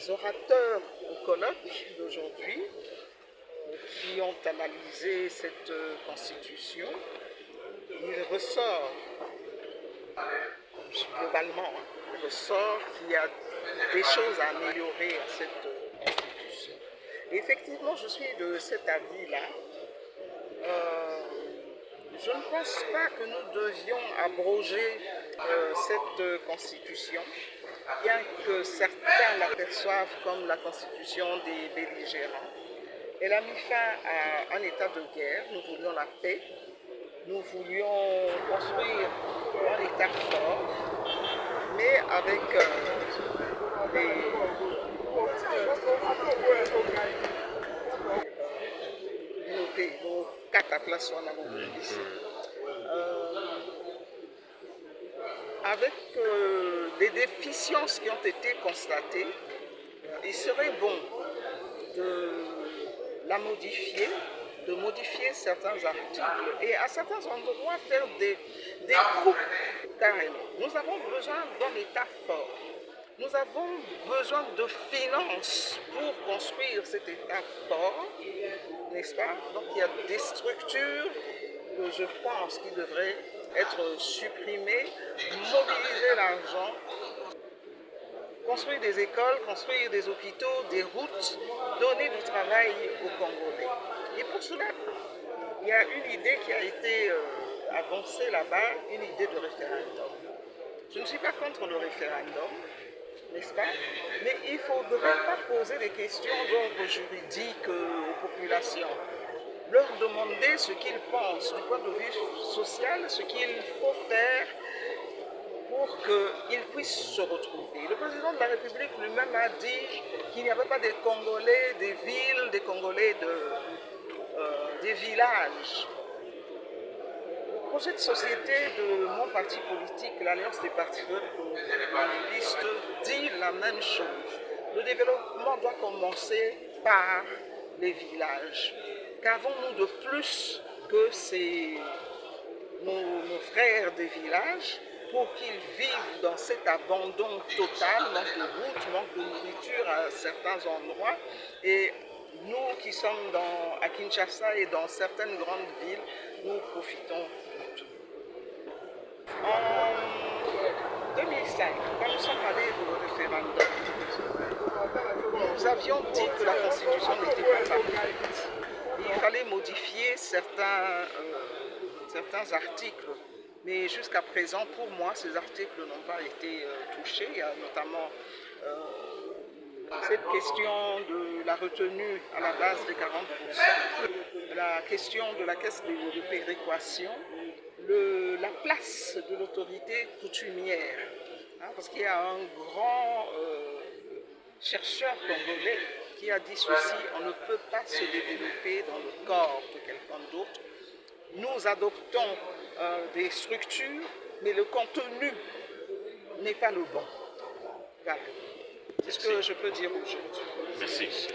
les orateurs au colloque d'aujourd'hui qui ont analysé cette constitution, il ressort globalement, il ressort qu'il y a des choses à améliorer à cette constitution. Et effectivement, je suis de cet avis-là. Je ne pense pas que nous devions abroger cette constitution, bien que certains l'aperçoivent comme la constitution des belligérants. Elle a mis fin à un état de guerre, nous voulions la paix, nous voulions construire un état fort, mais avec nos cataplasmes ici. Avec les déficiences qui ont été constatées, il serait bon de la modifier, de modifier certains articles et à certains endroits faire des coupes carrément. Nous avons besoin d'un État fort. Nous avons besoin de finances pour construire cet État fort, n'est-ce pas? Donc il y a des structures que je pense qui devraient être supprimées, mobiliser l'argent, construire des écoles, construire des hôpitaux, des routes, donner du travail aux Congolais. Et pour cela, il y a une idée qui a été avancée là-bas, une idée de référendum. Je ne suis pas contre le référendum, n'est-ce pas? Mais il ne faudrait pas poser des questions d'ordre juridique aux populations. Leur demander ce qu'ils pensent du point de vue social, ce qu'il faut faire pour qu'ils puissent se retrouver. Le président de la République lui-même a dit qu'il n'y avait pas des Congolais des villes, des Congolais des villages. Le projet de société de mon parti politique, l'Alliance des partis communistes, dit la même chose. Le développement doit commencer par les villages. Qu'avons-nous de plus que nos frères des villages pour qu'ils vivent dans cet abandon total, manque de routes, manque de nourriture à certains endroits. Et nous qui sommes à Kinshasa et dans certaines grandes villes, nous profitons de tout. En 2005, quand nous sommes allés au référendum, nous avions dit que la Constitution n'était pas parfaite. Il fallait modifier certains articles. Mais jusqu'à présent, pour moi, ces articles n'ont pas été touchés. Il y a notamment cette question de la retenue à la base des 40%, la question de la caisse de péréquation, la place de l'autorité coutumière. Hein, parce qu'il y a un grand chercheur congolais qui a dit ceci: on ne peut pas se développer dans le corps de quelqu'un d'autre. Nous adoptons des structures, mais le contenu n'est pas le bon. Voilà. C'est ce que je peux dire aujourd'hui. Merci.